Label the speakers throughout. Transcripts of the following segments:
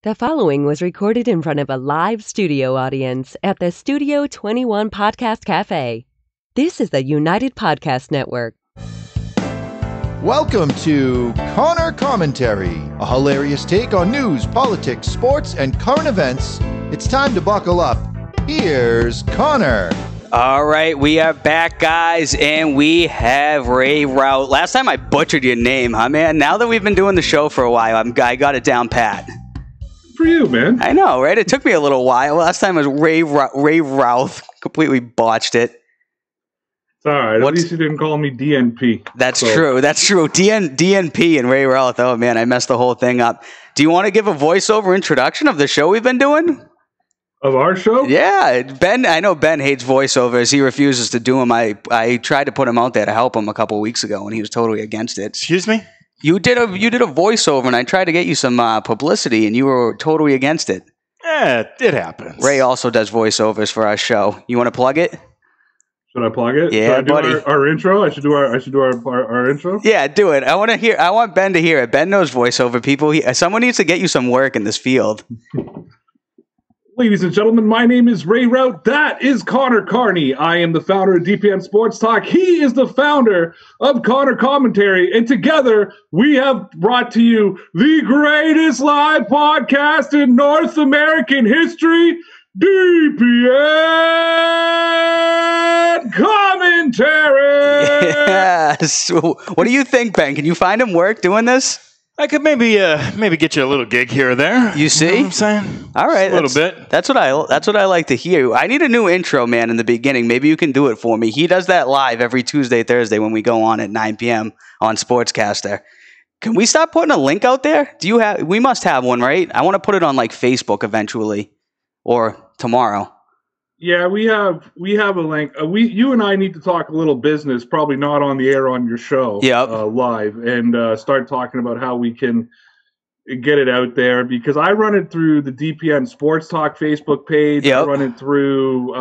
Speaker 1: The following was recorded in front of a live studio audience at the Studio 21 Podcast Cafe. This is the United Podcast Network.
Speaker 2: Welcome to Conor Commentary, a hilarious take on news, politics, sports, and current events. It's time to buckle up. Here's Conor.
Speaker 3: All right, we are back, guys, and we have Ray Rauth. Last time I butchered your name, huh, man? Now that we've been doing the show for a while, I got it down pat.
Speaker 4: For you, man.
Speaker 3: I know, right? It took me a little while. Last time was Ray Rauth. Completely botched it.
Speaker 4: It's all right. At least you didn't call me DNP.
Speaker 3: That's true. That's true. DNP and Ray Rauth. Oh, man, I messed the whole thing up. Do you want to give a voiceover introduction of the show we've been doing?
Speaker 4: Of our show?
Speaker 3: Yeah. Ben, I know Ben hates voiceovers. He refuses to do them. I tried to put him out there to help him a couple weeks ago, and he was totally against it.
Speaker 5: Excuse me?
Speaker 3: You did a voiceover, and I tried to get you some publicity, and you were totally against it.
Speaker 5: It happens.
Speaker 3: Ray also does voiceovers for our show. You want to plug it?
Speaker 4: Should I plug it?
Speaker 3: Yeah,
Speaker 4: Should I do
Speaker 3: buddy.
Speaker 4: Our intro. I should do our intro.
Speaker 3: Yeah, do it. I want Ben to hear it. Ben knows voiceover people. Someone needs to get you some work in this field.
Speaker 4: Ladies and gentlemen, my name is Ray Rauth. That is Conor Carney. I am the founder of DPN Sports Talk. He is the founder of Conor Commentary. And together, we have brought to you the greatest live podcast in North American history, DPN Commentary.
Speaker 3: Yes. What do you think, Ben? Can you find him work doing this?
Speaker 5: I could maybe get you a little gig here or there.
Speaker 3: You see?
Speaker 5: You know what I'm saying?
Speaker 3: All right.
Speaker 5: Just a little bit.
Speaker 3: That's what I like to hear. I need a new intro, man, in the beginning. Maybe you can do it for me. He does that live every Tuesday, Thursday when we go on at 9 p.m. on Sportscaster. Can we stop putting a link out there? We must have one, right? I want to put it on like Facebook eventually or tomorrow.
Speaker 4: Yeah, we have a link. You and I need to talk a little business, probably not on the air on your show, live, and start talking about how we can get it out there. Because I run it through the DPN Sports Talk Facebook page. I run it through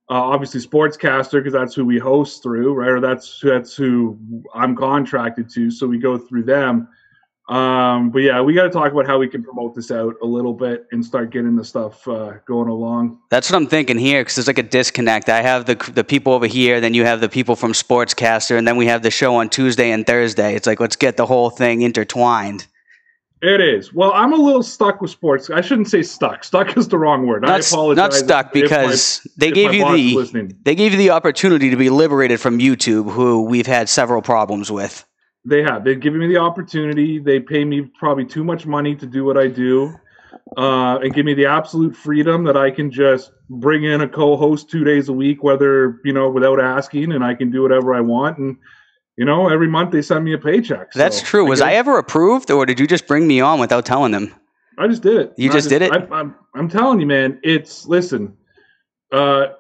Speaker 4: obviously Sportscaster because that's who we host through, right? Or that's who I'm contracted to. So we go through them. But yeah, we got to talk about how we can promote this out a little bit and start getting the stuff going along.
Speaker 3: That's what I'm thinking here, because there's like a disconnect. I have the people over here, then you have the people from Sportscaster, and then we have the show on Tuesday and Thursday. It's like, let's get the whole thing intertwined.
Speaker 4: It is. Well, I'm a little stuck with sports. I shouldn't say stuck. Stuck is the wrong word. I apologize.
Speaker 3: Not stuck, because they gave you the opportunity to be liberated from YouTube, who we've had several problems with.
Speaker 4: They have. They've given me the opportunity. They pay me probably too much money to do what I do, and give me the absolute freedom that I can just bring in a co-host 2 days a week, without asking, and I can do whatever I want. And, every month they send me a paycheck.
Speaker 3: That's true. Was I ever approved, or did you just bring me on without telling them?
Speaker 4: I just did it.
Speaker 3: You just did it?
Speaker 4: I'm telling you, man, listen, before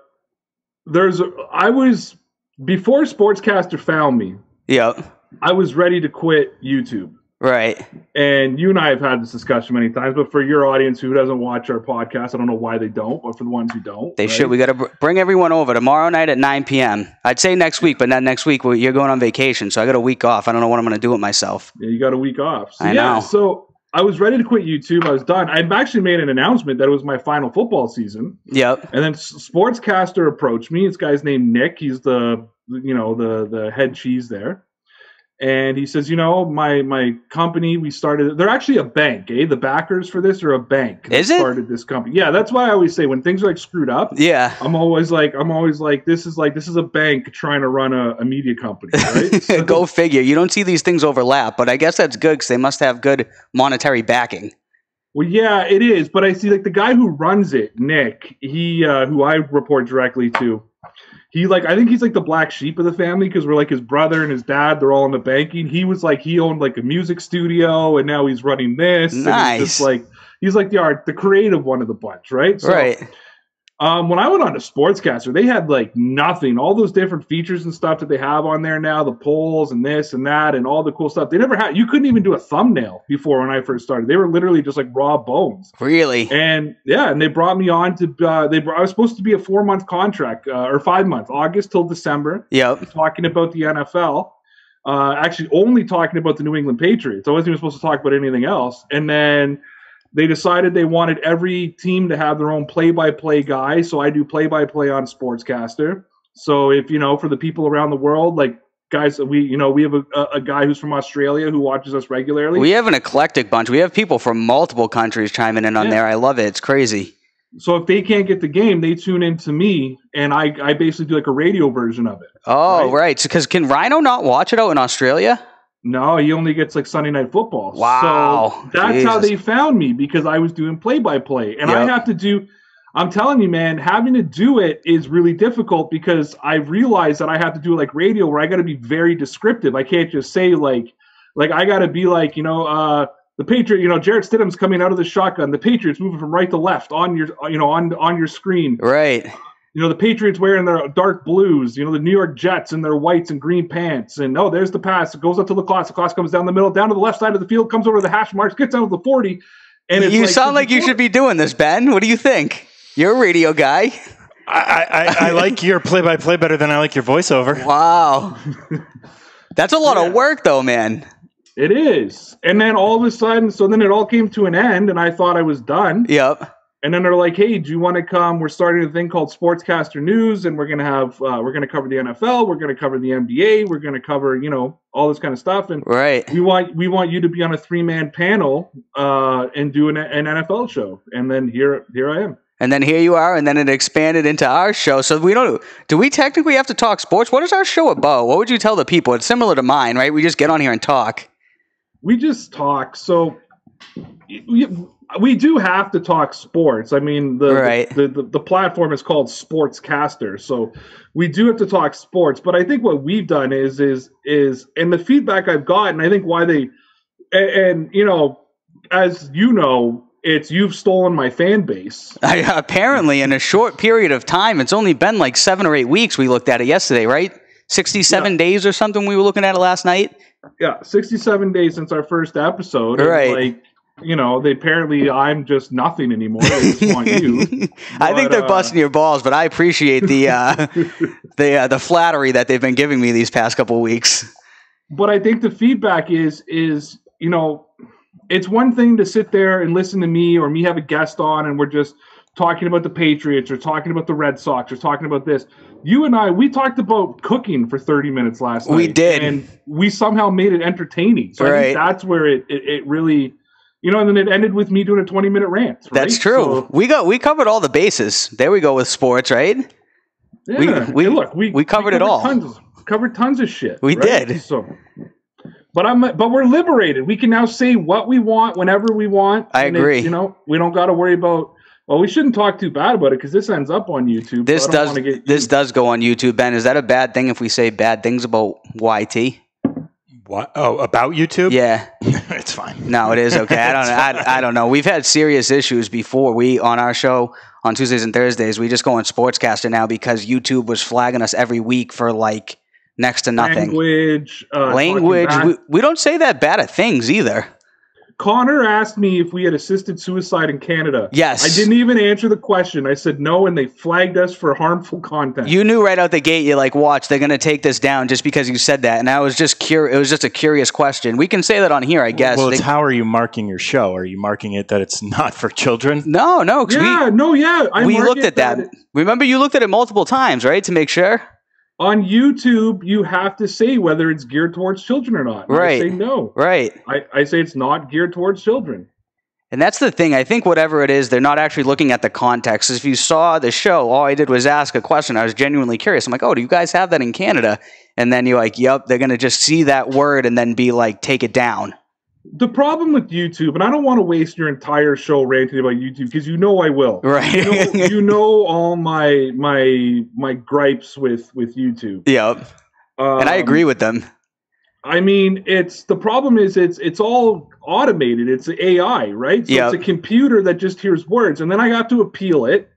Speaker 4: Sportscaster found me.
Speaker 3: Yeah.
Speaker 4: I was ready to quit YouTube.
Speaker 3: Right.
Speaker 4: And you and I have had this discussion many times, but for your audience who doesn't watch our podcast, I don't know why they don't, but for the ones who don't.
Speaker 3: They should. We got to bring everyone over tomorrow night at 9 p.m. I'd say next week, but not next week. You're going on vacation, so I got a week off. I don't know what I'm going to do with myself.
Speaker 4: Yeah, you got a week off. So,
Speaker 3: I know.
Speaker 4: So I was ready to quit YouTube. I was done. I'd actually made an announcement that it was my final football season.
Speaker 3: Yep.
Speaker 4: And then Sportscaster approached me. This guy's named Nick. He's the head cheese there. And he says, my company, we started, they're actually a bank, eh? The backers for this are a bank.
Speaker 3: Is it?
Speaker 4: Started this company. Yeah, that's why I always say when things are like screwed up.
Speaker 3: Yeah.
Speaker 4: I'm always like, this is a bank trying to run a media company, right? So,
Speaker 3: go figure. You don't see these things overlap, but I guess that's good because they must have good monetary backing.
Speaker 4: Well, yeah, it is. But I see like the guy who runs it, Nick, he, who I report directly to, I think he's like the black sheep of the family because we're like his brother and his dad. They're all in the banking. He owned like a music studio and now he's running this.
Speaker 3: Nice.
Speaker 4: And he's like the creative one of the bunch, right? So,
Speaker 3: right.
Speaker 4: When I went on to Sportscaster, they had like nothing. All those different features and stuff that they have on there now, the polls and this and that and all the cool stuff. They never had. You couldn't even do a thumbnail before when I first started. They were literally just like raw bones.
Speaker 3: Really?
Speaker 4: And yeah, and they brought me on to. I was supposed to be a 4-month contract or 5 months, August till December.
Speaker 3: Yep.
Speaker 4: Talking about the NFL. Actually, only talking about the New England Patriots. I wasn't even supposed to talk about anything else. And then They decided they wanted every team to have their own play-by-play guy. So I do play-by-play on Sportscaster. So if, for the people around the world, like guys, we have a guy who's from Australia who watches us regularly.
Speaker 3: We have an eclectic bunch. We have people from multiple countries chiming in on there. I love it. It's crazy.
Speaker 4: So if they can't get the game, they tune in to me, and I basically do like a radio version of it.
Speaker 3: Oh, right. Because can Rhino not watch it out in Australia?
Speaker 4: No, he only gets like Sunday Night Football.
Speaker 3: Wow.
Speaker 4: So that's how they found me, because I was doing play-by-play. And I have to do – I'm telling you, man, having to do it is really difficult, because I've realized that I have to do like radio where I got to be very descriptive. I can't just say like I got to be like, the Patriot, Jarrett Stidham's coming out of the shotgun. The Patriots moving from right to left on your, on your screen.
Speaker 3: Right.
Speaker 4: The Patriots wearing their dark blues. The New York Jets in their whites and green pants. And there's the pass. It goes up to Lacrosse. Lacrosse comes down the middle, down to the left side of the field, comes over to the hash marks, gets down to the 40. And
Speaker 3: you sound like you should be doing this, Ben. What do you think? You're a radio guy.
Speaker 5: I like your play-by-play better than I like your voiceover.
Speaker 3: Wow. That's a lot of work, though, man.
Speaker 4: It is. And then all of a sudden, so then it all came to an end, and I thought I was done.
Speaker 3: Yep.
Speaker 4: And then they're like, hey, do you want to come? We're starting a thing called Sportscaster News, and we're going to have, we're going to cover the NFL, we're going to cover the NBA, we're going to cover, all this kind of stuff. And we want you to be on a 3-man panel and do an NFL show. And then here I am.
Speaker 3: And then here you are, and then it expanded into our show. So do we technically have to talk sports? What is our show about? What would you tell the people? It's similar to mine, right? We just get on here and talk.
Speaker 4: We just talk. So we do have to talk sports. I mean, the platform is called Sportscaster, so we do have to talk sports. But I think what we've done is and the feedback I've gotten, I think why they, and as you know, it's you've stolen my fan base.
Speaker 3: Apparently, in a short period of time, it's only been like 7 or 8 weeks. We looked at it yesterday, right? 67 days or something. We were looking at it last night.
Speaker 4: Yeah, 67 days since our first episode.
Speaker 3: Right.
Speaker 4: And they apparently I'm just nothing anymore. They just want you.
Speaker 3: I think they're busting your balls, but I appreciate the flattery that they've been giving me these past couple of weeks.
Speaker 4: But I think the feedback is it's one thing to sit there and listen to me or me have a guest on and we're just talking about the Patriots or talking about the Red Sox or talking about this. You and I, we talked about cooking for 30 minutes last night.
Speaker 3: We did.
Speaker 4: And we somehow made it entertaining. So I think that's where it really, and then it ended with me doing a 20-minute rant. Right?
Speaker 3: That's true. So, we covered all the bases. There we go with sports, right?
Speaker 4: Yeah. We
Speaker 3: covered it all.
Speaker 4: Covered tons of shit.
Speaker 3: We did.
Speaker 4: So, but we're liberated. We can now say what we want whenever we want.
Speaker 3: I agree.
Speaker 4: We don't got to worry about. Well, we shouldn't talk too bad about it because this ends up on YouTube.
Speaker 3: This does go on YouTube, Ben. Is that a bad thing if we say bad things about YT?
Speaker 5: What? Oh, about YouTube?
Speaker 3: Yeah.
Speaker 5: It's fine.
Speaker 3: No, it is okay. I don't know. We've had serious issues before. We, on our show on Tuesdays and Thursdays, we just go on Sportscaster now because YouTube was flagging us every week for like next to nothing.
Speaker 4: Language.
Speaker 3: We don't say that bad of things either.
Speaker 4: Connor asked me if we had assisted suicide in Canada.
Speaker 3: Yes.
Speaker 4: I didn't even answer the question. I said no, and they flagged us for harmful content.
Speaker 3: You knew right out the gate, you're like, watch, they're going to take this down just because you said that. And I was just curious. It was just a curious question. We can say that on here, I guess.
Speaker 5: Well, it's how are you marking your show? Are you marking it that it's not for children?
Speaker 3: No. We looked at that. Remember, you looked at it multiple times, right, to make sure?
Speaker 4: On YouTube, you have to say whether it's geared towards children or not.
Speaker 3: Right.
Speaker 4: I say no.
Speaker 3: Right.
Speaker 4: I say it's not geared towards children.
Speaker 3: And that's the thing. I think whatever it is, they're not actually looking at the context. If you saw the show, all I did was ask a question. I was genuinely curious. I'm like, oh, do you guys have that in Canada? And then you're like, yep, they're going to just see that word and then be like, take it down.
Speaker 4: The problem with YouTube, and I don't want to waste your entire show ranting about YouTube because I will.
Speaker 3: Right.
Speaker 4: You know all my gripes with YouTube.
Speaker 3: Yep. And I agree with them.
Speaker 4: I mean, the problem is it's all automated. It's AI, right? So It's a computer that just hears words, and then I have to appeal it.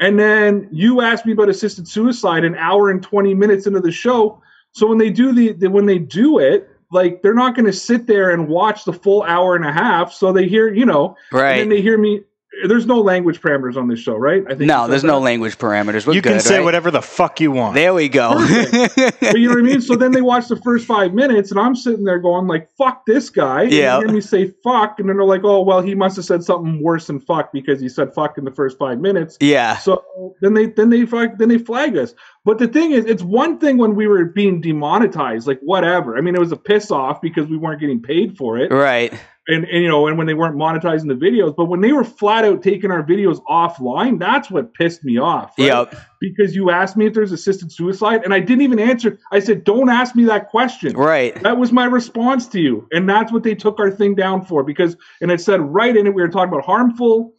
Speaker 4: And then you asked me about assisted suicide an hour and 20 minutes into the show. So when they do it. Like, they're not going to sit there and watch the full hour and a half. So they hear,
Speaker 3: right.
Speaker 4: And then they hear me. There's no language parameters on this show, right? I think
Speaker 3: no, there's no language parameters. We're
Speaker 5: you
Speaker 3: good,
Speaker 5: can say
Speaker 3: right?
Speaker 5: whatever the fuck you want.
Speaker 3: There we go.
Speaker 4: But you know what I mean? So then they watch the first 5 minutes, and I'm sitting there going like, fuck this guy.
Speaker 3: Yeah.
Speaker 4: And they hear me say fuck, and then they're like, oh, well, he must have said something worse than fuck because he said fuck in the first 5 minutes.
Speaker 3: Yeah.
Speaker 4: So then they flag us. But the thing is, it's one thing when we were being demonetized, like whatever. I mean, it was a piss off because we weren't getting paid for it.
Speaker 3: Right.
Speaker 4: And you know, and when they weren't monetizing the videos, but when they were flat out taking our videos offline, that's what pissed me off. Right?
Speaker 3: Yep.
Speaker 4: Because you asked me if there's assisted suicide, and I didn't even answer. I said, "Don't ask me that question."
Speaker 3: Right.
Speaker 4: That was my response to you, and that's what they took our thing down for. Because, and it said right in it, we were talking about harmful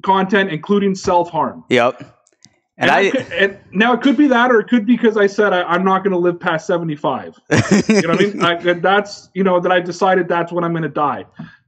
Speaker 4: content, including self-harm.
Speaker 3: Yep.
Speaker 4: And now it could be that, or it could be because I said I'm not going to live past 75. You know what I mean? That's that I decided that's when I'm going to die.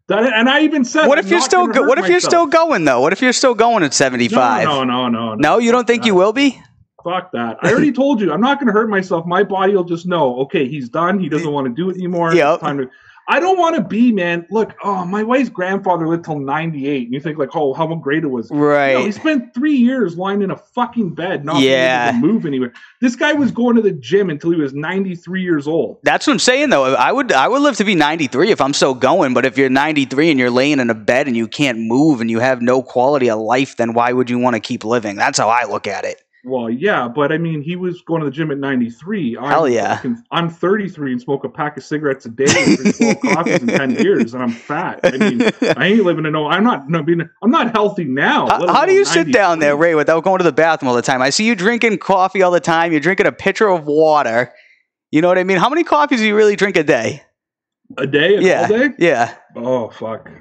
Speaker 4: And I even said,
Speaker 3: what if you're still going though? What if you're still going at 75?
Speaker 4: No.
Speaker 3: No, you don't think you will be?
Speaker 4: Fuck that. I already told you I'm not going to hurt myself. My body will just know. Okay, he's done. He doesn't want to do it anymore.
Speaker 3: Yep.
Speaker 4: It's time to. I don't want to be, man. Look, my wife's grandfather lived till 98. And you think like, oh, how great it was.
Speaker 3: Right.
Speaker 4: He spent 3 years lying in a fucking bed, not being able to move anywhere. This guy was going to the gym until he was 93 years old.
Speaker 3: That's what I'm saying, though. I would live to be 93 if I'm still going. But if you're 93 and you're laying in a bed and you can't move and you have no quality of life, then why would you want to keep living? That's how I look at it.
Speaker 4: Well, yeah, but I mean, he was going to the gym at 93.
Speaker 3: Hell yeah.
Speaker 4: I'm 33 and smoke a pack of cigarettes a day and drink 12 coffees in 10 years, and I'm fat. I mean, I ain't living to know. I'm not healthy now.
Speaker 3: How do you sit down there, Ray, without going to the bathroom all the time? I see you drinking coffee all the time. You're drinking a pitcher of water. You know what I mean? How many coffees do you really drink a day?
Speaker 4: A day?
Speaker 3: Yeah.
Speaker 4: All day?
Speaker 3: Yeah.
Speaker 4: Oh, fuck.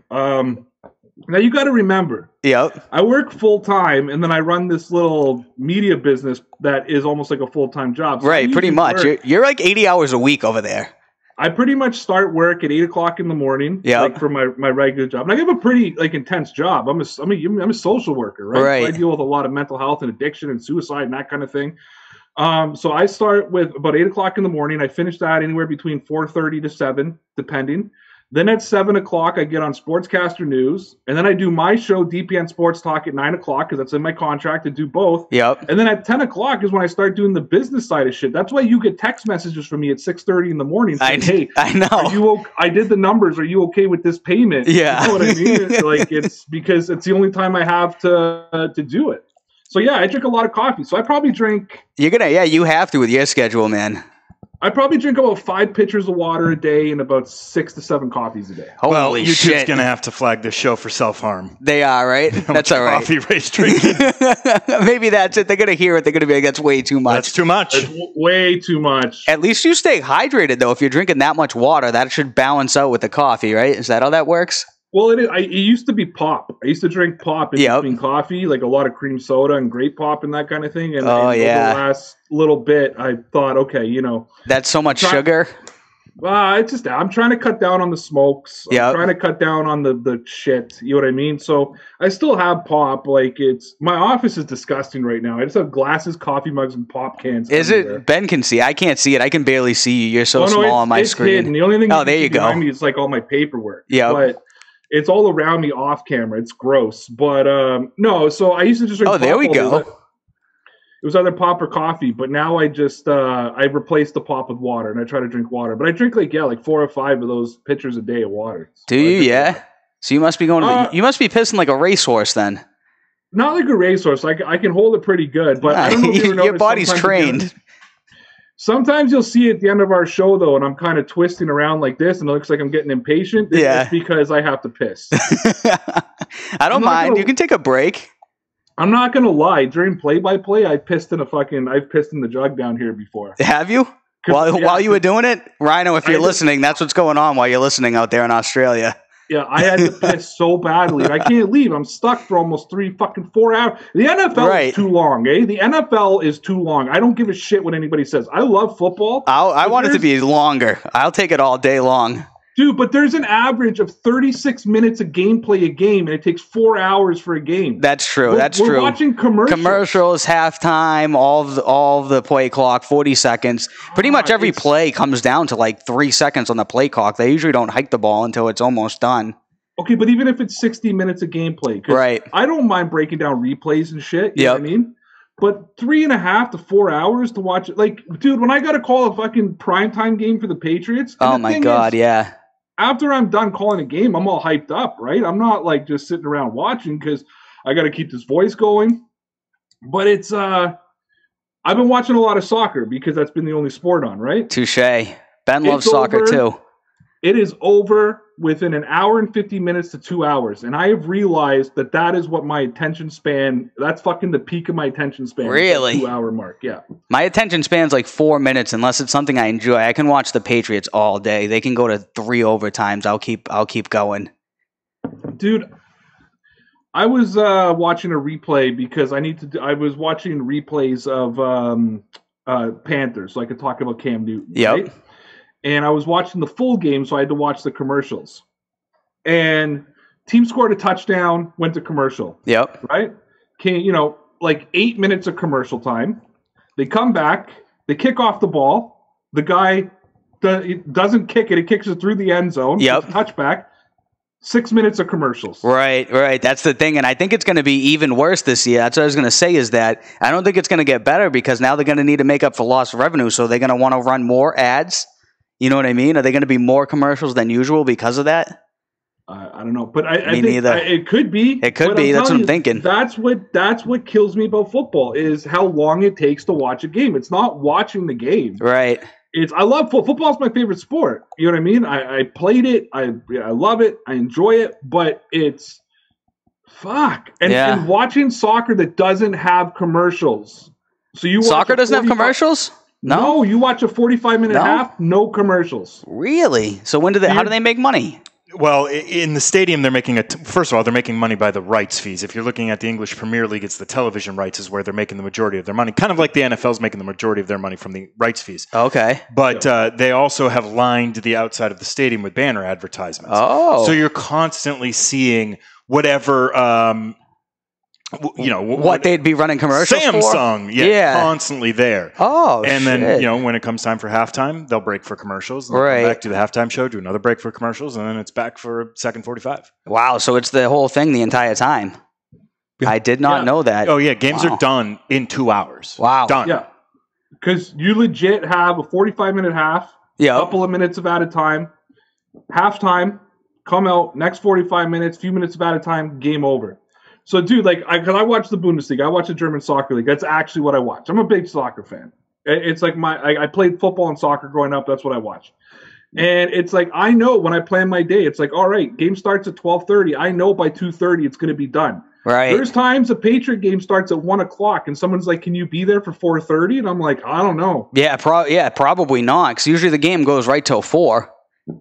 Speaker 4: Now, you got to remember,
Speaker 3: Yep.
Speaker 4: I work full-time, and then I run this little media business that is almost like a full-time job. So
Speaker 3: right, pretty much. You're like 80 hours a week over there.
Speaker 4: I pretty much start work at 8 o'clock in the morning,
Speaker 3: Yep.
Speaker 4: like for my regular job. And I have a pretty intense job. I'm a social worker, right?
Speaker 3: Right.
Speaker 4: So I deal with a lot of mental health and addiction and suicide and that kind of thing. So I start with about 8 o'clock in the morning. I finish that anywhere between 4:30 to 7, depending. Then at 7 o'clock, I get on Sportscaster News. And then I do my show, DPN Sports Talk, at 9 o'clock, because that's in my contract to do both.
Speaker 3: Yep.
Speaker 4: And then at 10 o'clock is when I start doing the business side of shit. That's why you get text messages from me at 6:30 in the morning saying, hey,
Speaker 3: I know.
Speaker 4: I did the numbers. Are you okay with this payment?
Speaker 3: Yeah.
Speaker 4: You know what I mean? It's because it's the only time I have to do it. So, yeah, I drink a lot of coffee. So I probably drink...
Speaker 3: you have to with your schedule, man.
Speaker 4: I probably drink about 5 pitchers of water a day and about 6 to 7 coffees a day.
Speaker 3: Holy
Speaker 5: YouTube's
Speaker 3: shit.
Speaker 5: going to have to flag this show for self-harm.
Speaker 3: They are, right? That's all right.
Speaker 5: Coffee Ray's drinking.
Speaker 3: Maybe that's it. They're going to hear it. They're going to be like, that's way too much.
Speaker 5: That's too much.
Speaker 4: That's way too much.
Speaker 3: At least you stay hydrated, though. If you're drinking that much water, that should balance out with the coffee, right? Is that how that works?
Speaker 4: Well, it used to be pop. I used to drink pop in between coffee, like a lot of cream soda and grape pop and that kind of thing. And over the last little bit, I thought, okay,
Speaker 3: that's so much sugar.
Speaker 4: I'm trying to cut down on the smokes. I'm trying to cut down on the shit. You know what I mean? So I still have pop. My office is disgusting right now. I just have glasses, coffee mugs, and pop cans.
Speaker 3: Is it? Ben can see. I can't see it. I can barely see you. You're so small on my screen.
Speaker 4: Hidden. The only thing
Speaker 3: there you go.
Speaker 4: behind me is like all my paperwork.
Speaker 3: Yeah.
Speaker 4: But it's all around me off camera. It's gross. But no, so I used to just drink pop.
Speaker 3: There we go.
Speaker 4: It was either pop or coffee, but now I just I replaced the pop with water, and I try to drink water. But I drink like 4 or 5 of those pitchers a day of water.
Speaker 3: Do you? Yeah. So you must be going. You must be pissing like a racehorse then. Not
Speaker 4: like a racehorse. I can hold it pretty good, but I don't know if you ever
Speaker 3: your body's trained.
Speaker 4: Sometimes you'll see at the end of our show, though, and I'm kind of twisting around like this, and it looks like I'm getting impatient. It's because I have to piss.
Speaker 3: I don't mind. You can take a break.
Speaker 4: I'm not gonna lie. During play-by-play, I've pissed in the jug down here before.
Speaker 3: Have you? While you were doing it, Rhino, if you're listening, that's what's going on while you're listening out there in Australia.
Speaker 4: Yeah, I had to piss so badly. I can't leave. I'm stuck for almost 4 hours. The NFL is too long, eh? The NFL is too long. I don't give a shit what anybody says. I love football.
Speaker 3: I want it to be longer. I'll take it all day long.
Speaker 4: Dude, but there's an average of 36 minutes of gameplay a game, and it takes 4 hours for a game.
Speaker 3: That's true.
Speaker 4: We're watching commercials.
Speaker 3: Commercials, halftime, all of the play clock, 40 seconds. Pretty much every play comes down to like 3 seconds on the play clock. They usually don't hike the ball until it's almost done.
Speaker 4: Okay, but even if it's 60 minutes of gameplay, 'cause
Speaker 3: Right.
Speaker 4: I don't mind breaking down replays and shit. You know
Speaker 3: Yep.
Speaker 4: what I mean? But 3.5 to 4 hours to watch it, like, dude, when I got to call a fucking primetime game for the Patriots, and
Speaker 3: Oh
Speaker 4: the
Speaker 3: my
Speaker 4: thing
Speaker 3: God,
Speaker 4: is,
Speaker 3: yeah.
Speaker 4: after I'm done calling a game, I'm all hyped up, right? I'm not like just sitting around watching because I got to keep this voice going. But it's I've been watching a lot of soccer because that's been the only sport on, right?
Speaker 3: Touche. Ben loves
Speaker 4: It's
Speaker 3: soccer
Speaker 4: over.
Speaker 3: too.
Speaker 4: It is over within an hour and 50 minutes to 2 hours. And I have realized that that is what my attention span, that's fucking the peak of my attention span.
Speaker 3: Really?
Speaker 4: 2 hour mark, yeah.
Speaker 3: My attention span's like 4 minutes unless it's something I enjoy. I can watch the Patriots all day. They can go to 3 overtimes. I'll keep going.
Speaker 4: Dude, I was watching a replay because I was watching replays of Panthers, so I could talk about Cam Newton.
Speaker 3: Yep.
Speaker 4: Right? And I was watching the full game, so I had to watch the commercials. And team scored a touchdown, went to commercial.
Speaker 3: Yep.
Speaker 4: Right? Like 8 minutes of commercial time. They come back, they kick off the ball. The guy doesn't kick it, he kicks it through the end zone.
Speaker 3: Yep.
Speaker 4: It's a touchback. 6 minutes of commercials.
Speaker 3: Right. That's the thing. And I think it's going to be even worse this year. That's what I was going to say is that I don't think it's going to get better because now they're going to need to make up for lost revenue. So they're going to want to run more ads. You know what I mean? Are they going to be more commercials than usual because of that?
Speaker 4: I don't know, but I think
Speaker 3: neither.
Speaker 4: It could be.
Speaker 3: It could be. That's what I'm thinking.
Speaker 4: That's what kills me about football is how long it takes to watch a game. It's not watching the game.
Speaker 3: Right.
Speaker 4: I love football. Football's my favorite sport. You know what I mean? I played it. I love it. I enjoy it. But it's fuck. And watching soccer that doesn't have commercials. So you watch
Speaker 3: Soccer doesn't have commercials?
Speaker 4: No, you watch a 45-minute half, no commercials.
Speaker 3: Really? So how do they make money?
Speaker 5: Well, in the stadium, they're making first of all, they're making money by the rights fees. If you're looking at the English Premier League, it's the television rights is where they're making the majority of their money. Kind of like the NFL's making the majority of their money from the rights fees.
Speaker 3: Okay.
Speaker 5: But they also have lined the outside of the stadium with banner advertisements.
Speaker 3: Oh.
Speaker 5: So you're constantly seeing whatever
Speaker 3: what they'd be running commercials
Speaker 5: Samsung,
Speaker 3: for?
Speaker 5: Constantly there.
Speaker 3: Oh,
Speaker 5: and then when it comes time for halftime, they'll break for commercials. And
Speaker 3: right.
Speaker 5: Come back to the halftime show, do another break for commercials, and then it's back for a second 45.
Speaker 3: Wow, so it's the whole thing the entire time. Yeah. I did not know that.
Speaker 5: Oh yeah, games are done in 2 hours.
Speaker 3: Wow,
Speaker 5: done.
Speaker 4: Yeah, because you legit have a 45-minute half, a couple of minutes of added time, halftime, come out next 45 minutes, few minutes of added time, game over. So, dude, because I watch the Bundesliga, I watch the German soccer league. That's actually what I watch. I'm a big soccer fan. It's like I played football and soccer growing up. That's what I watch. And it's like I know when I plan my day, it's like, all right, game starts at 12:30. I know by 2:30 it's going to be done.
Speaker 3: Right.
Speaker 4: There's times a Patriot game starts at 1 o'clock and someone's like, "Can you be there for 4:30?" And I'm like, I don't know.
Speaker 3: Yeah, probably not. Because usually the game goes right till 4.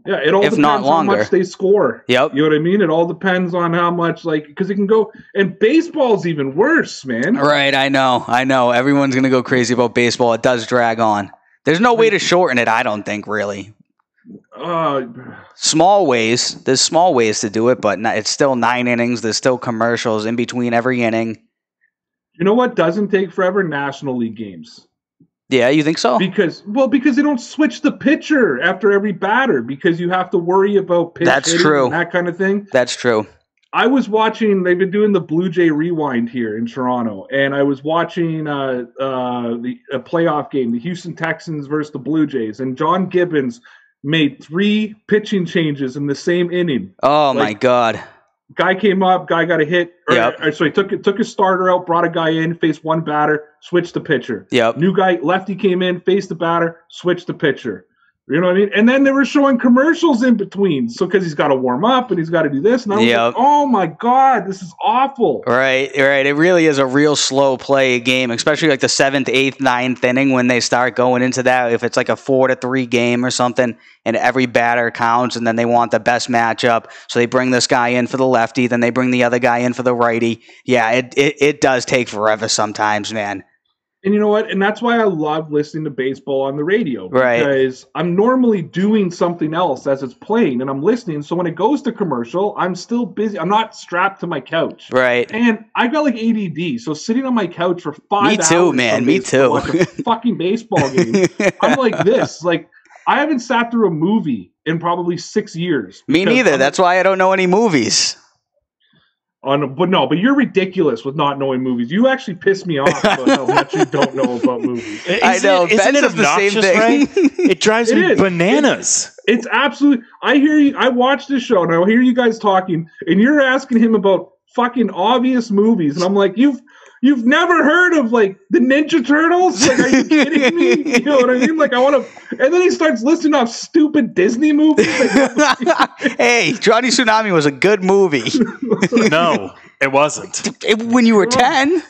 Speaker 4: Yeah, it all depends on how much they score.
Speaker 3: Yep.
Speaker 4: You know what I mean? It all depends on how much, because it can go. And baseball's even worse, man.
Speaker 3: Right, I know. Everyone's going to go crazy about baseball. It does drag on. There's no way to shorten it, I don't think, really. Small ways. There's small ways to do it, but it's still 9 innings. There's still commercials in between every inning.
Speaker 4: You know what doesn't take forever? National League games.
Speaker 3: Yeah, you think so?
Speaker 4: Because they don't switch the pitcher after every batter because you have to worry about pitch hitting and that kind of thing.
Speaker 3: That's true.
Speaker 4: I was watching, they've been doing the Blue Jay Rewind here in Toronto, and I was watching a playoff game, the Houston Texans versus the Blue Jays, and John Gibbons made 3 pitching changes in the same inning.
Speaker 3: Oh, my God.
Speaker 4: Guy came up, guy got a hit. So he took his starter out, brought a guy in, faced one batter, switched the pitcher.
Speaker 3: Yep.
Speaker 4: New guy, lefty came in, faced the batter, switched the pitcher. You know what I mean? And then they were showing commercials in between. So because he's got to warm up and he's got to do this. And I was like, oh my God, this is awful.
Speaker 3: Right. It really is a real slow play game, especially like the 7th, 8th, 9th inning when they start going into that. If it's like a 4-3 game or something and every batter counts and then they want the best matchup. So they bring this guy in for the lefty, then they bring the other guy in for the righty. Yeah, it does take forever sometimes, man.
Speaker 4: And you know what? And that's why I love listening to baseball on the radio.
Speaker 3: Right.
Speaker 4: Because I'm normally doing something else as it's playing, and I'm listening. So when it goes to commercial, I'm still busy. I'm not strapped to my couch.
Speaker 3: Right.
Speaker 4: And I got like ADD. So sitting on my couch for 5 hours.
Speaker 3: Me too, man. Me too.
Speaker 4: Watch a fucking baseball game. I'm like this. I haven't sat through a movie in probably 6 years.
Speaker 3: Me neither. That's why I don't know any movies.
Speaker 4: But you're ridiculous with not knowing movies. You actually piss me off about how much you don't know about movies.
Speaker 3: I know.
Speaker 5: Isn't it obnoxious, the same thing? Ray? It drives me bananas.
Speaker 4: It's absolutely. I hear you. I watch this show and I hear you guys talking, and you're asking him about fucking obvious movies, and I'm like, You've never heard of like the Ninja Turtles? Like, are you kidding me? You know what I mean? Like, I want to. And then he starts listing off stupid Disney movies.
Speaker 3: Hey, Johnny Tsunami was a good movie.
Speaker 5: No, it wasn't.
Speaker 3: When you were 10?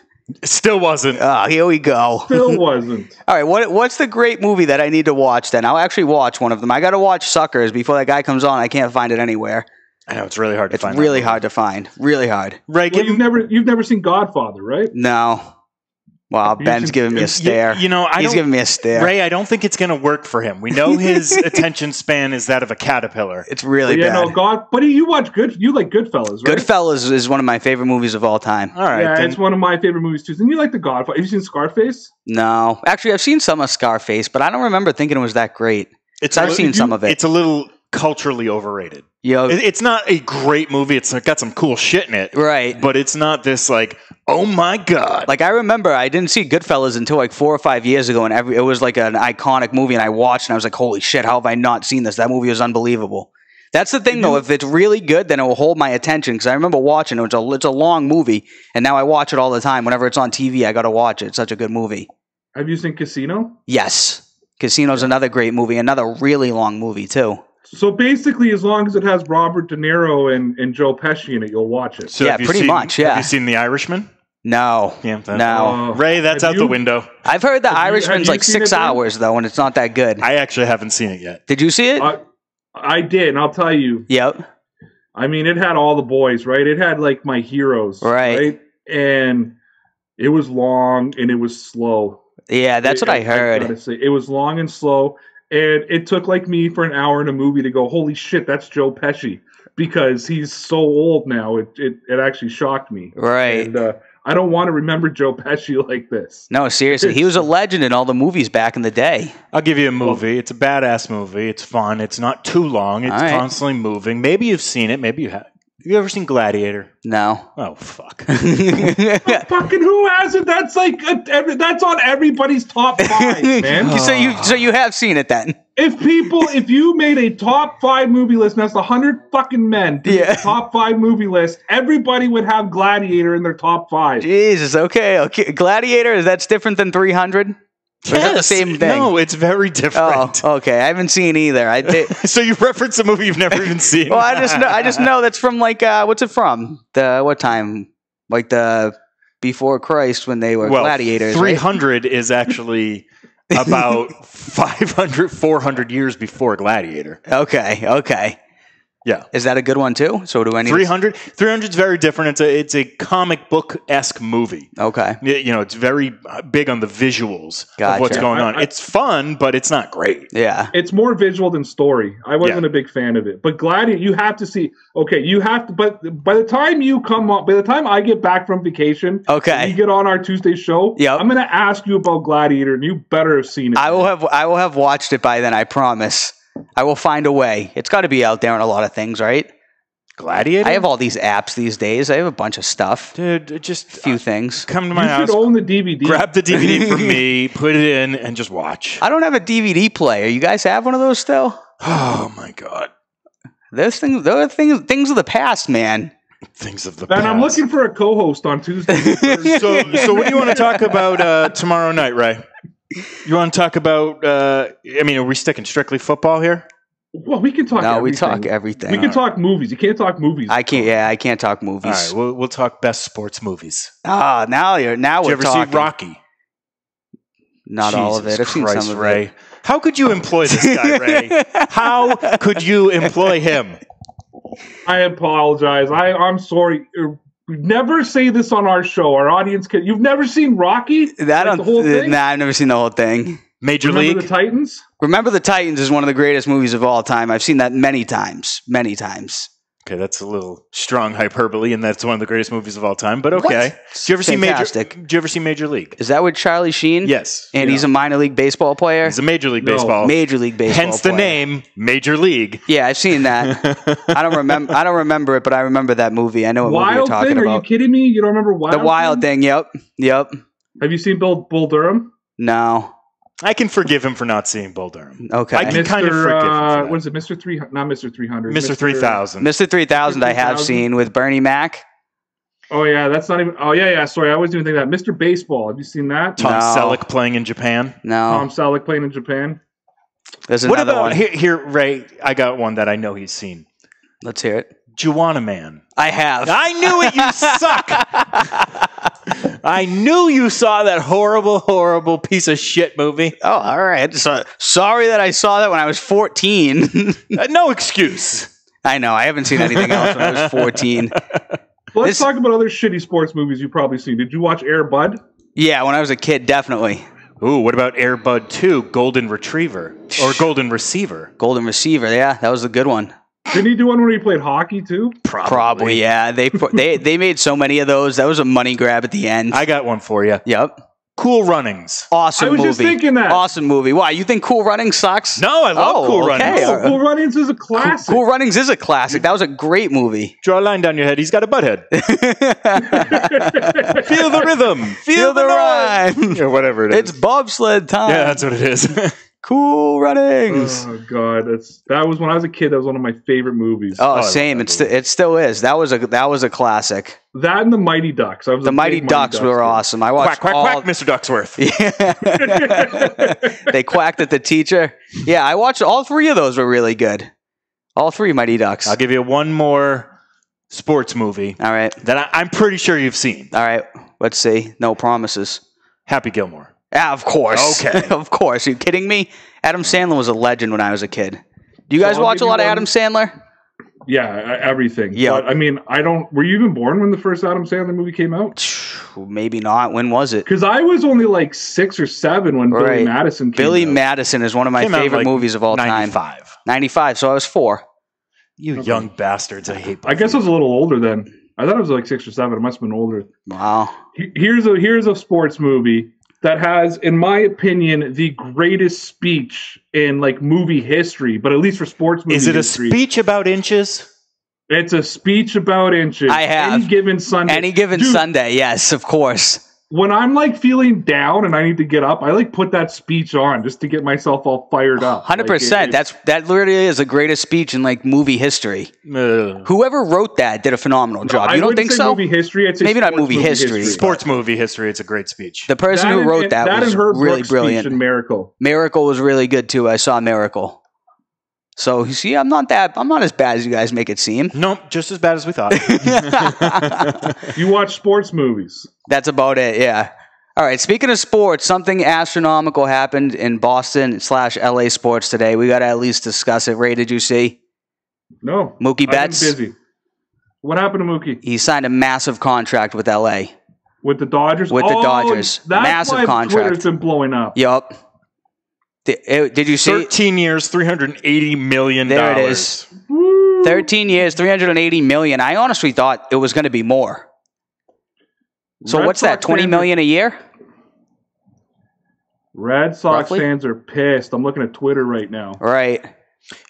Speaker 5: It still wasn't.
Speaker 3: Oh, here we go.
Speaker 4: Still wasn't.
Speaker 3: All right, what's the great movie that I need to watch then? I'll actually watch one of them. I got to watch Suckers before that guy comes on. I can't find it anywhere.
Speaker 5: I know it's really hard to find.
Speaker 3: It's really hard to find. Really hard.
Speaker 5: Right?
Speaker 4: Well, you've never seen Godfather, right?
Speaker 3: No. Wow, Ben's giving me a stare. He's giving me a stare.
Speaker 5: Ray, I don't think it's going to work for him. We know his attention span is that of a caterpillar.
Speaker 3: It's really bad.
Speaker 4: But you watch you like Goodfellas, right?
Speaker 3: Goodfellas is one of my favorite movies of all time.
Speaker 5: All right,
Speaker 4: yeah, it's one of my favorite movies too. And you like The Godfather? Have you seen Scarface?
Speaker 3: No, actually, I've seen some of Scarface, but I don't remember thinking it was that great. I've seen some of it.
Speaker 5: It's a little culturally overrated.
Speaker 3: Yo,
Speaker 5: it's not a great movie. It's got some cool shit in it,
Speaker 3: right?
Speaker 5: But it's not this like, oh my god.
Speaker 3: Like I remember, I didn't see Goodfellas until like 4 or 5 years ago, and it was like an iconic movie, and I watched, and I was like, holy shit, how have I not seen this? That movie was unbelievable. That's the thing, though. If it's really good, then it will hold my attention. Because I remember watching it. It's a long movie, and now I watch it all the time. Whenever it's on TV, I got to watch it. It's such a good movie.
Speaker 4: Have you seen Casino?
Speaker 3: Yes, Casino's another great movie. Another really long movie too.
Speaker 4: So basically, as long as it has Robert De Niro and Joe Pesci in it, you'll watch it.
Speaker 5: So
Speaker 3: yeah, pretty much. Yeah.
Speaker 5: Have you seen The Irishman?
Speaker 3: No.
Speaker 5: Yeah,
Speaker 3: no.
Speaker 5: Ray, that's out the window.
Speaker 3: I've heard The Irishman's like 6 hours though, and it's not that good.
Speaker 5: I actually haven't seen it yet.
Speaker 3: Did you see it?
Speaker 4: I did, and I'll tell you.
Speaker 3: Yep.
Speaker 4: I mean, it had all the boys, right? It had like my heroes, right? And it was long and it was slow.
Speaker 3: Yeah, that's what I heard.
Speaker 4: I gotta say, it was long and slow. And it took like me for an hour in a movie to go, holy shit, that's Joe Pesci. Because he's so old now, it actually shocked me.
Speaker 3: Right.
Speaker 4: And I don't want to remember Joe Pesci like this.
Speaker 3: No, seriously. He was a legend in all the movies back in the day.
Speaker 5: I'll give you a movie. It's a badass movie. It's fun. It's not too long. It's constantly moving. Maybe you've seen it. Maybe you have. Have you ever seen Gladiator?
Speaker 3: No.
Speaker 5: Oh, fuck.
Speaker 4: Fucking who hasn't? That's like that's on everybody's top 5, man.
Speaker 3: So you have seen it then?
Speaker 4: If you made a top 5 movie list, and that's 100 fucking men, top 5 movie list, everybody would have Gladiator in their top 5.
Speaker 3: Jesus, okay. Gladiator, that's different than 300? Or is that the same thing?
Speaker 5: No, it's very different.
Speaker 3: Oh, okay. I haven't seen either.
Speaker 5: So you reference a movie you've never even seen?
Speaker 3: Well, I just know that's from like what's it from? What time? Like the before Christ when they were gladiators.
Speaker 5: 300 right? Is actually about 500, 400 years before Gladiator.
Speaker 3: Okay.
Speaker 5: Yeah.
Speaker 3: Is that a good one too? So do I need
Speaker 5: 300? 300 is very different. It's a comic book-esque movie.
Speaker 3: Okay.
Speaker 5: It's very big on the visuals of what's going on. It's fun, but it's not great.
Speaker 3: Yeah.
Speaker 4: It's more visual than story. I wasn't a big fan of it. But Gladiator, you have to see. Okay, you have to. But by the time you come up, by the time I get back from vacation, you get on our Tuesday show. I'm going to ask you about Gladiator, and you better have seen it.
Speaker 3: I will have watched it by then. I promise. I will find a way. It's got to be out there in a lot of things, right?
Speaker 5: Gladiator?
Speaker 3: I have all these apps these days. I have a bunch of stuff.
Speaker 5: Dude, just
Speaker 3: a few things.
Speaker 5: Come to my house.
Speaker 4: You should own the DVD.
Speaker 5: Grab the DVD from me, put it in, and just watch.
Speaker 3: I don't have a DVD player. You guys have one of those still?
Speaker 5: Oh, my God.
Speaker 3: Those things of the past, man.
Speaker 5: Things of the past.
Speaker 4: And I'm looking for a co-host on Tuesday.
Speaker 5: So what do you want to talk about tomorrow night, Ray? You want to talk about, are we sticking strictly football here?
Speaker 4: Well, we can talk everything.
Speaker 3: No, we talk everything.
Speaker 4: We can talk movies. You can't talk movies.
Speaker 3: I can't talk movies.
Speaker 5: All right, we'll talk best sports movies.
Speaker 3: Now we're talking.
Speaker 5: Did you ever see Rocky?
Speaker 3: Not all of it. I've seen some of
Speaker 5: Ray.
Speaker 3: it.
Speaker 5: How could you employ this guy, Ray? How could you employ him?
Speaker 4: I apologize. I'm sorry. Never say this on our show. Our audience can. You've never seen Rocky?
Speaker 3: The whole thing? Nah, I've never seen the whole thing.
Speaker 5: Major
Speaker 4: Remember
Speaker 5: League?
Speaker 4: the Titans?
Speaker 3: Remember the Titans is one of the greatest movies of all time. I've seen that many times. Many times.
Speaker 5: Okay, that's a little strong hyperbole, and that's one of the greatest movies of all time. But okay,
Speaker 3: What?
Speaker 5: Did you ever
Speaker 3: Fantastic.
Speaker 5: see Did you ever see Major League?
Speaker 3: Is that with Charlie Sheen?
Speaker 5: Yes,
Speaker 3: And he's a minor league baseball player?
Speaker 5: he's a Major League
Speaker 4: No.
Speaker 5: Baseball.
Speaker 3: Major league baseball
Speaker 5: Hence the
Speaker 3: player.
Speaker 5: name Major League.
Speaker 3: Yeah, I've seen that. I don't remember it, but I remember that movie. I know what movie you're
Speaker 4: Wild
Speaker 3: talking
Speaker 4: Thing? Are you
Speaker 3: about.
Speaker 4: kidding me? You don't remember Wild
Speaker 3: The Wild Thing. Yep.
Speaker 4: Have you seen Bull Durham?
Speaker 3: No.
Speaker 5: I can forgive him for not seeing Bull Durham.
Speaker 3: Okay.
Speaker 5: I can kind of forgive him for that.
Speaker 4: What is it, Mr. 300? Not Mr. 300.
Speaker 5: Mr. 3000.
Speaker 3: Mr. 3000 I have
Speaker 4: 3000?
Speaker 3: seen with Bernie Mac.
Speaker 4: Oh, yeah, that's not even... Oh, yeah, sorry, I always even think that. Mr. Baseball, have you seen that?
Speaker 5: Tom
Speaker 3: No.
Speaker 5: Selleck playing in Japan.
Speaker 3: No.
Speaker 4: Tom Selleck playing in Japan.
Speaker 3: There's
Speaker 5: What
Speaker 3: another
Speaker 5: about
Speaker 3: one.
Speaker 5: here, Ray? I got one that I know he's seen.
Speaker 3: Let's hear it.
Speaker 5: Juana Man.
Speaker 3: I have.
Speaker 5: I knew it, you suck! I knew you saw that horrible, horrible piece of shit movie.
Speaker 3: Oh, all right. So, sorry that I saw that when I was 14.
Speaker 5: No excuse.
Speaker 3: I know. I haven't seen anything else when I was 14.
Speaker 4: Let's talk about other shitty sports movies you've probably seen. Did you watch Air Bud?
Speaker 3: Yeah, when I was a kid, definitely.
Speaker 5: Ooh, what about Air Bud 2, Golden Retriever? Or Golden Receiver?
Speaker 3: Golden Receiver. Yeah, that was a good one.
Speaker 4: Didn't he do one where he played hockey too?
Speaker 3: Probably, yeah. They made so many of those. That was a money grab at the end.
Speaker 5: I got one for you.
Speaker 3: Yep.
Speaker 5: Cool Runnings.
Speaker 3: Awesome
Speaker 4: I was
Speaker 3: movie.
Speaker 4: just thinking that.
Speaker 3: Awesome movie. Why? You think Cool Runnings sucks?
Speaker 5: No, I love Cool
Speaker 3: okay.
Speaker 5: Runnings.
Speaker 3: Yeah.
Speaker 4: Cool Runnings is a classic.
Speaker 3: Cool Runnings is a classic. That was a great movie.
Speaker 5: Draw a line down your head. He's got a butt head. Feel the rhythm.
Speaker 3: Feel the rhyme.
Speaker 5: Or whatever it is.
Speaker 3: It's bobsled time.
Speaker 5: Yeah, that's what it is.
Speaker 3: Cool Runnings.
Speaker 4: Oh god, that was when I was a kid. That was one of my favorite movies.
Speaker 3: Oh,
Speaker 5: I
Speaker 3: same.
Speaker 5: love that
Speaker 3: It still is. That was a classic.
Speaker 4: That and the Mighty Ducks. I was
Speaker 3: The
Speaker 4: a
Speaker 3: Mighty
Speaker 4: big
Speaker 3: Ducks were
Speaker 4: fan.
Speaker 3: awesome. I watched
Speaker 5: Quack, quack, quack, Mr. Ducksworth.
Speaker 3: They quacked at the teacher. Yeah, I watched all three of those were really good. All three Mighty Ducks.
Speaker 5: I'll give you one more sports movie
Speaker 3: All right.
Speaker 5: that I'm pretty sure you've seen.
Speaker 3: All right. Let's see. No promises.
Speaker 5: Happy Gilmore.
Speaker 3: Yeah, of course.
Speaker 5: Okay.
Speaker 3: Of course. Are you kidding me? Adam Sandler was a legend when I was a kid. Do you guys
Speaker 4: I'll
Speaker 3: watch
Speaker 4: give
Speaker 3: a
Speaker 4: you
Speaker 3: lot of
Speaker 4: one-
Speaker 3: Adam Sandler?
Speaker 4: Yeah, everything.
Speaker 3: Yeah.
Speaker 4: But I mean, I don't. Were you even born when the first Adam Sandler movie came out?
Speaker 3: Maybe not. When was it?
Speaker 4: Because I was only like 6 or 7 when Billy
Speaker 3: Right.
Speaker 4: Madison came
Speaker 3: Billy
Speaker 4: out.
Speaker 3: Madison is one of my
Speaker 5: Came out
Speaker 3: favorite
Speaker 5: like
Speaker 3: movies of all
Speaker 5: 95.
Speaker 3: time. 95. So I was 4.
Speaker 5: You young bastards. I hate both
Speaker 4: I guess
Speaker 5: of
Speaker 4: I was a little older then. I thought I was like 6 or 7. I must have been older.
Speaker 3: Wow.
Speaker 4: Here's a sports movie that has, in my opinion, the greatest speech in like movie history, but at least for sports movie
Speaker 5: Is it a
Speaker 4: history.
Speaker 5: speech about inches?
Speaker 4: It's a speech about inches.
Speaker 3: I have.
Speaker 4: Any given Sunday.
Speaker 3: Any given
Speaker 4: Dude,
Speaker 3: Sunday. Yes, of course.
Speaker 4: When I'm like feeling down and I need to get up, I like put that speech on just to get myself all fired up.
Speaker 3: 100%. That literally is the greatest speech in like movie history. Whoever wrote that did a phenomenal job. You don't think so?
Speaker 4: Movie history. I'd say
Speaker 3: Maybe not
Speaker 4: sports
Speaker 3: movie history.
Speaker 5: Sports movie history. It's a great speech.
Speaker 3: The person who wrote that was
Speaker 4: and Herb
Speaker 3: really
Speaker 4: Brooks'
Speaker 3: brilliant.
Speaker 4: speech in Miracle.
Speaker 3: Miracle was really good too. I saw Miracle. So you see, I'm not as bad as you guys make it seem.
Speaker 5: Nope, just as bad as we thought.
Speaker 4: You watch sports movies.
Speaker 3: That's about it. Yeah. All right. Speaking of sports, something astronomical happened in Boston/LA sports today. We got to at least discuss it. Ray, did you see?
Speaker 4: No.
Speaker 3: Mookie
Speaker 4: I've been
Speaker 3: Betts?
Speaker 4: busy. What happened to Mookie?
Speaker 3: He signed a massive contract with LA.
Speaker 4: With the Dodgers?
Speaker 3: With the Dodgers.
Speaker 4: That's
Speaker 3: Massive
Speaker 4: why
Speaker 3: contract.
Speaker 4: Twitter's been blowing up.
Speaker 3: Yup. Did you see?
Speaker 5: 13 years, $380 million.
Speaker 3: There it is.
Speaker 4: Woo.
Speaker 3: 13 years, $380 million. I honestly thought it was going to be more. So
Speaker 4: Red
Speaker 3: what's that?
Speaker 4: Sox
Speaker 3: $20
Speaker 4: fans
Speaker 3: million a year?
Speaker 4: Red Sox
Speaker 3: Roughly?
Speaker 4: fans are pissed. I'm looking at Twitter right now.
Speaker 3: Right.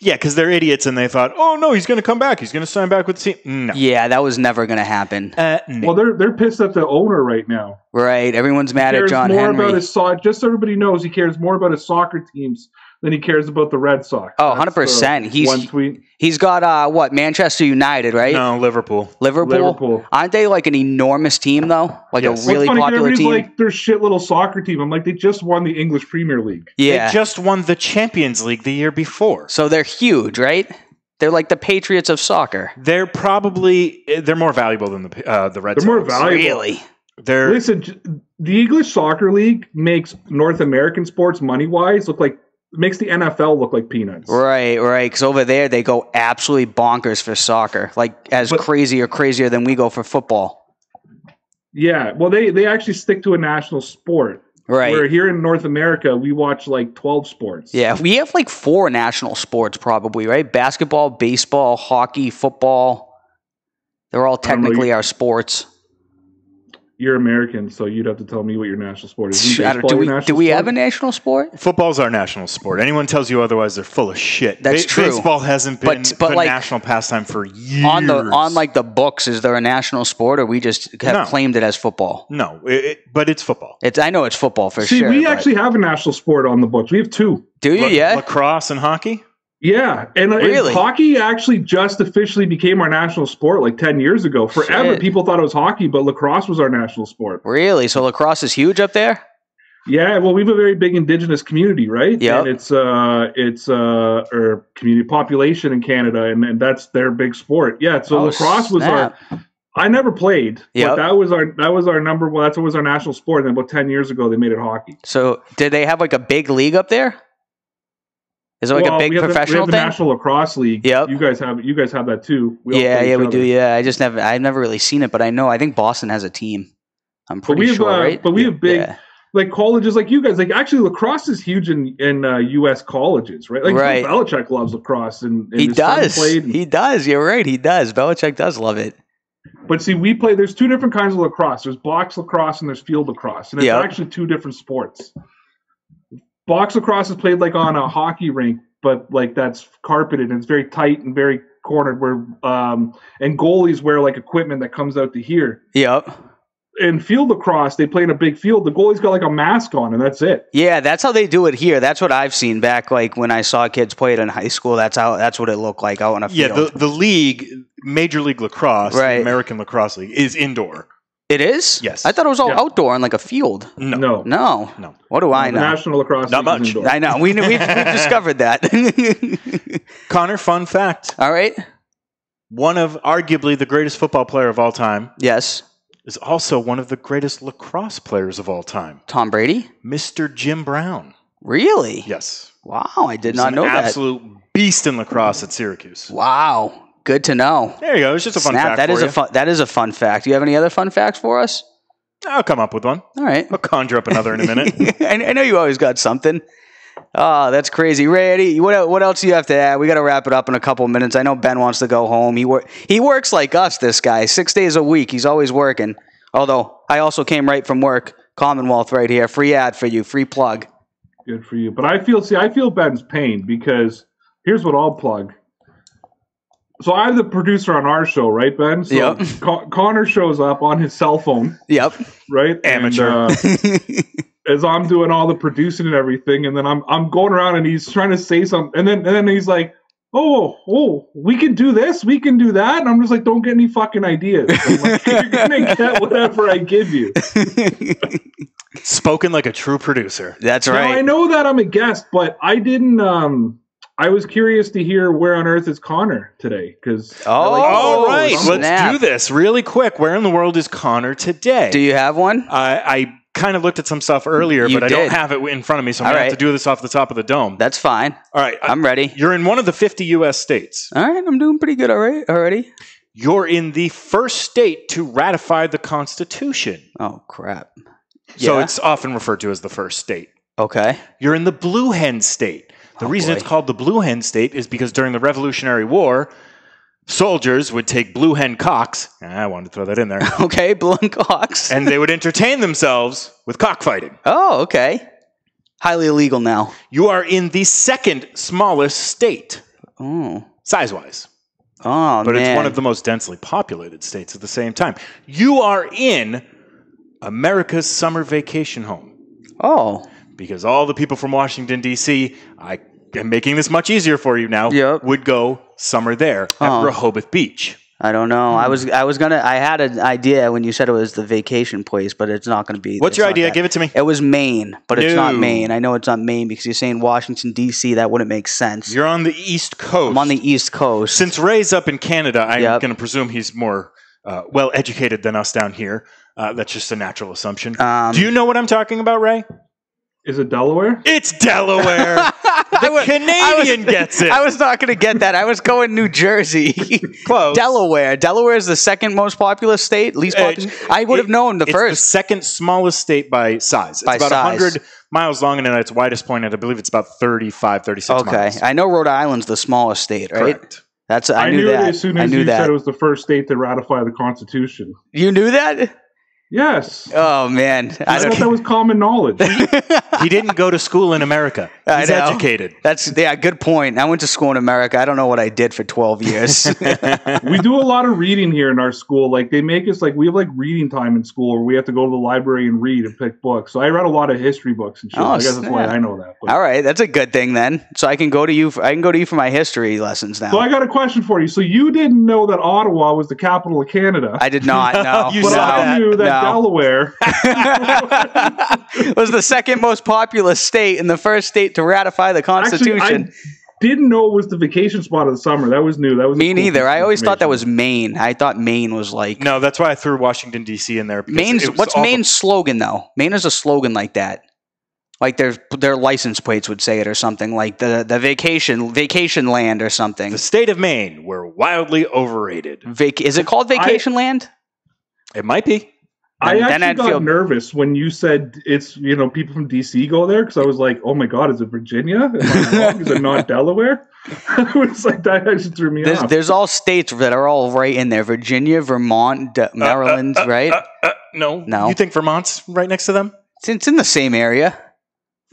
Speaker 5: Yeah, because they're idiots and they thought, oh, no, he's going to come back. He's going to sign back with the team. No.
Speaker 3: Yeah, that was never going to happen.
Speaker 5: No.
Speaker 4: Well, they're pissed at the owner right now.
Speaker 3: Right. Everyone's mad at
Speaker 4: Cares
Speaker 3: John
Speaker 4: more
Speaker 3: Henry.
Speaker 4: about his just so everybody knows, he cares more about his soccer teams than he cares about the Red Sox.
Speaker 3: Oh,
Speaker 4: That's
Speaker 3: 100%.
Speaker 4: the one tweet.
Speaker 3: He's got, Manchester United, right?
Speaker 5: No, Liverpool.
Speaker 3: Liverpool? Aren't they like an enormous team, though? Like
Speaker 5: Yes.
Speaker 3: a really
Speaker 4: What's funny,
Speaker 3: popular
Speaker 4: everybody's
Speaker 3: team?
Speaker 4: like their shit little soccer team. I'm like, they just won the English Premier League.
Speaker 3: Yeah.
Speaker 5: They just won the Champions League the year before.
Speaker 3: So they're huge, right? They're like the Patriots of soccer.
Speaker 5: They're more valuable than the Red Sox.
Speaker 4: They're more valuable.
Speaker 3: Really?
Speaker 5: They're
Speaker 4: Listen, the English Soccer League makes North American sports money-wise makes the NFL look like peanuts.
Speaker 3: Right. Because over there, they go absolutely bonkers for soccer. Like crazier than we go for football.
Speaker 4: Yeah, well, they actually stick to a national sport.
Speaker 3: Right.
Speaker 4: Where here in North America, we watch like 12 sports.
Speaker 3: Yeah, we have like 4 national sports probably, right? Basketball, baseball, hockey, football. They're all technically our sports.
Speaker 4: You're American, so you'd have to tell me what your national sport is.
Speaker 3: Do we have a national sport?
Speaker 5: Football's our national sport. Anyone tells you otherwise, they're full of shit.
Speaker 3: That's true.
Speaker 5: Baseball hasn't been
Speaker 3: but
Speaker 5: a
Speaker 3: like,
Speaker 5: national pastime for years.
Speaker 3: On like the books, is there a national sport, or we just have claimed it as football?
Speaker 5: No, but it's football.
Speaker 3: I know it's football for
Speaker 4: sure. See, we actually have a national sport on the books. We have two.
Speaker 3: Do you? Yeah.
Speaker 5: Lacrosse and hockey?
Speaker 4: Yeah, and hockey actually just officially became our national sport like 10 years ago. Forever, people thought it was hockey, but lacrosse was our national sport.
Speaker 3: Really? So lacrosse is huge up there?
Speaker 4: Yeah, well, we have a very big Indigenous community, right?
Speaker 3: Yeah,
Speaker 4: and it's our community population in Canada, and that's their big sport. Yeah, so lacrosse was our. I never played, but that was our number one. That was our national sport. And then about 10 years ago, they made it hockey.
Speaker 3: So did they have like a big league up there? Is it like a big professional thing?
Speaker 4: We have the National Lacrosse League.
Speaker 3: Yep.
Speaker 4: You guys have that too.
Speaker 3: We do. Yeah, I've never really seen it, but I think Boston has a team. I'm pretty sure, right?
Speaker 4: But we have big like colleges like you guys. Like actually, lacrosse is huge in U.S. colleges, right? Like Belichick loves lacrosse, and
Speaker 3: he does. He does. You're right. He does. Belichick does love it.
Speaker 4: But see, there's two different kinds of lacrosse. There's box lacrosse and there's field lacrosse, and it's actually two different sports. Box lacrosse is played like on a hockey rink, but like that's carpeted and it's very tight and very cornered. Where and goalies wear like equipment that comes out to here.
Speaker 3: Yep.
Speaker 4: In field lacrosse, they play in a big field. The goalie's got like a mask on, and that's it.
Speaker 3: Yeah, that's how they do it here. That's what I've seen back, like when I saw kids play it in high school. That's what it looked like out on a field.
Speaker 5: Yeah, the league, Major League Lacrosse, the American Lacrosse League, is indoor.
Speaker 3: It is?
Speaker 5: Yes.
Speaker 3: I thought it was all outdoor in like a field.
Speaker 4: No.
Speaker 3: What do I know?
Speaker 4: National Lacrosse
Speaker 5: Not much.
Speaker 4: Indoor.
Speaker 3: I know. We've discovered that.
Speaker 5: Connor, fun fact.
Speaker 3: All right.
Speaker 5: One of arguably the greatest football player of all time.
Speaker 3: Yes.
Speaker 5: Is also one of the greatest lacrosse players of all time.
Speaker 3: Tom Brady?
Speaker 5: Mr. Jim Brown.
Speaker 3: Really?
Speaker 5: Yes.
Speaker 3: Wow, I did not know that.
Speaker 5: Absolute beast in lacrosse at Syracuse.
Speaker 3: Wow. Good to know.
Speaker 5: There you go. It's just a fun fact
Speaker 3: That is a fun fact. Do you have any other fun facts for us?
Speaker 5: I'll come up with one.
Speaker 3: All right.
Speaker 5: I'll conjure up another in a minute.
Speaker 3: I know you always got something. Oh, that's crazy. Ray, Eddie, what else do you have to add? We got to wrap it up in a couple of minutes. I know Ben wants to go home. He works like us, this guy. 6 days a week. He's always working. Although, I also came right from work. Commonwealth right here. Free ad for you. Free plug.
Speaker 4: Good for you. But I feel Ben's pain because here's what I'll plug. So I'm the producer on our show, right, Ben? So Connor shows up on his cell phone.
Speaker 3: Yep.
Speaker 4: Right?
Speaker 5: Amateur.
Speaker 4: And, as I'm doing all the producing and everything, and then I'm going around and he's trying to say something, and then he's like, oh, we can do this, we can do that, and I'm just like, don't get any fucking ideas. I'm like, you're gonna get whatever I give you.
Speaker 5: Spoken like a true producer.
Speaker 3: That's right.
Speaker 4: Now, I know that I'm a guest, but I didn't. I was curious to hear where on earth is Connor today, because
Speaker 5: right, let's do this really quick. Where in the world is Connor today?
Speaker 3: Do you have one?
Speaker 5: I kind of looked at some stuff earlier, but I don't have it in front of me, so I'm going to have to do this off the top of the dome.
Speaker 3: That's fine.
Speaker 5: All right.
Speaker 3: I'm ready.
Speaker 5: You're in one of the 50 U.S. states.
Speaker 3: All right. I'm doing pretty good already.
Speaker 5: You're in the first state to ratify the Constitution.
Speaker 3: Oh, crap.
Speaker 5: So it's often referred to as the first state.
Speaker 3: Okay.
Speaker 5: You're in the Blue Hen State. The reason it's called the Blue Hen State is because during the Revolutionary War, soldiers would take blue hen cocks. I wanted to throw that in there.
Speaker 3: Okay, blue hen cocks.
Speaker 5: And they would entertain themselves with cockfighting.
Speaker 3: Oh, okay. Highly illegal now.
Speaker 5: You are in the second smallest state, size-wise.
Speaker 3: Oh,
Speaker 5: but it's one of the most densely populated states at the same time. You are in America's summer vacation home.
Speaker 3: Oh.
Speaker 5: Because all the people from Washington, D.C., I am making this much easier for you now, would go summer there at Rehoboth Beach.
Speaker 3: I don't know. I had an idea when you said it was the vacation place, but it's not going to be.
Speaker 5: What's your idea? Give it to me.
Speaker 3: It was Maine, but it's not Maine. I know it's not Maine because you're saying Washington, D.C. That wouldn't make sense.
Speaker 5: You're on the East Coast.
Speaker 3: I'm on the East Coast.
Speaker 5: Since Ray's up in Canada, I'm going to presume he's more well-educated than us down here. That's just a natural assumption. Do you know what I'm talking about, Ray?
Speaker 4: Is it Delaware?
Speaker 5: It's Delaware. The Canadian gets it.
Speaker 3: I was not going to get that. I was going New Jersey.
Speaker 5: Close.
Speaker 3: Delaware. Delaware is the second most populous state. Least populous. I would have known
Speaker 5: it's
Speaker 3: first.
Speaker 5: It's the second smallest state by size. It's about 100 miles long, and at its widest point, I believe it's about 35, 36 miles.
Speaker 3: Okay. I know Rhode Island's the smallest state, right?
Speaker 5: Correct.
Speaker 3: I knew that.
Speaker 4: As soon as you said it was the first state to ratify the Constitution.
Speaker 3: You knew that?
Speaker 4: Yes.
Speaker 3: Oh, man.
Speaker 4: I thought that was common knowledge.
Speaker 5: He didn't go to school in America. He's educated.
Speaker 3: Good point. I went to school in America. I don't know what I did for 12 years.
Speaker 4: We do a lot of reading here in our school. Like, they make us, we have, reading time in school where we have to go to the library and read and pick books. So I read a lot of history books and shit. I guess that's why I know that. But.
Speaker 3: All right. That's a good thing, then. So I can go to you for my history lessons now.
Speaker 4: So I got a question for you. So you didn't know that Ottawa was the capital of Canada.
Speaker 3: I did not know.
Speaker 4: I knew that Delaware
Speaker 3: was the second most populous state and the first state to ratify the Constitution.
Speaker 4: Actually, I didn't know it was the vacation spot of the summer. That was new. That was
Speaker 3: me neither. I always thought that was Maine. I thought Maine was
Speaker 5: No, that's why I threw Washington D.C. in there.
Speaker 3: What's Maine's slogan though? Maine has a slogan like that. Like their license plates would say it or something, like the vacation land or something.
Speaker 5: The state of Maine, we're wildly overrated.
Speaker 3: Is it called vacation land?
Speaker 5: It might be.
Speaker 4: I actually got nervous when you said it's, people from DC go there, because I was like, oh my God, is it Virginia? Am I wrong? Is it not Delaware? I was like, that actually threw me off.
Speaker 3: There's all states that are all right in there. Virginia, Vermont, Maryland, right?
Speaker 5: No. You think Vermont's right next to them?
Speaker 3: It's in the same area.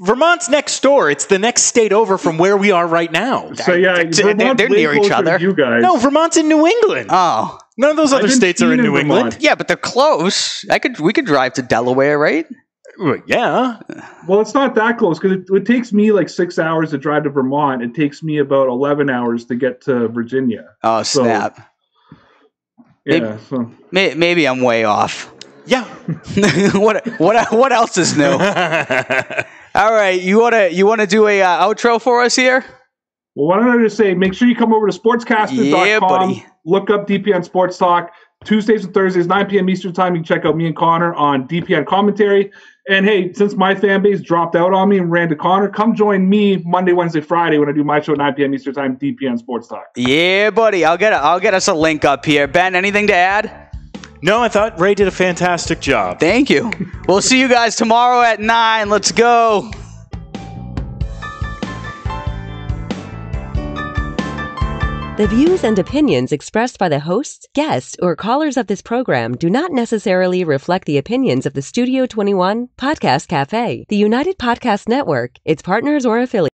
Speaker 5: Vermont's next door. It's the next state over from where we are right now.
Speaker 4: So yeah,
Speaker 3: they're near each other.
Speaker 4: You guys.
Speaker 5: No, Vermont's in New England.
Speaker 3: Oh.
Speaker 5: None of those other states are in New England.
Speaker 3: Yeah, but they're close. We could drive to Delaware, right?
Speaker 5: Yeah.
Speaker 4: Well, it's not that close, because it takes me 6 hours to drive to Vermont. It takes me about 11 hours to get to Virginia.
Speaker 3: Oh, snap.
Speaker 4: Yeah.
Speaker 3: Maybe I'm way off.
Speaker 5: Yeah.
Speaker 3: What else is new? All right, you wanna do a outro for us here?
Speaker 4: Well, why don't I just say, make sure you come over to sportscaster.com.
Speaker 3: Yeah, buddy.
Speaker 4: Look up DPN Sports Talk. Tuesdays and Thursdays, 9 p.m. Eastern Time. You can check out me and Connor on DPN Commentary. And hey, since my fan base dropped out on me and ran to Connor, come join me Monday, Wednesday, Friday when I do my show at 9 p.m. Eastern Time, DPN Sports Talk.
Speaker 3: Yeah, buddy. I'll get us a link up here. Ben, anything to add?
Speaker 5: No, I thought Ray did a fantastic job.
Speaker 3: Thank you. We'll see you guys tomorrow at 9. Let's go.
Speaker 1: The views and opinions expressed by the hosts, guests, or callers of this program do not necessarily reflect the opinions of the Studio 21 Podcast Cafe, the United Podcast Network, its partners, or affiliates.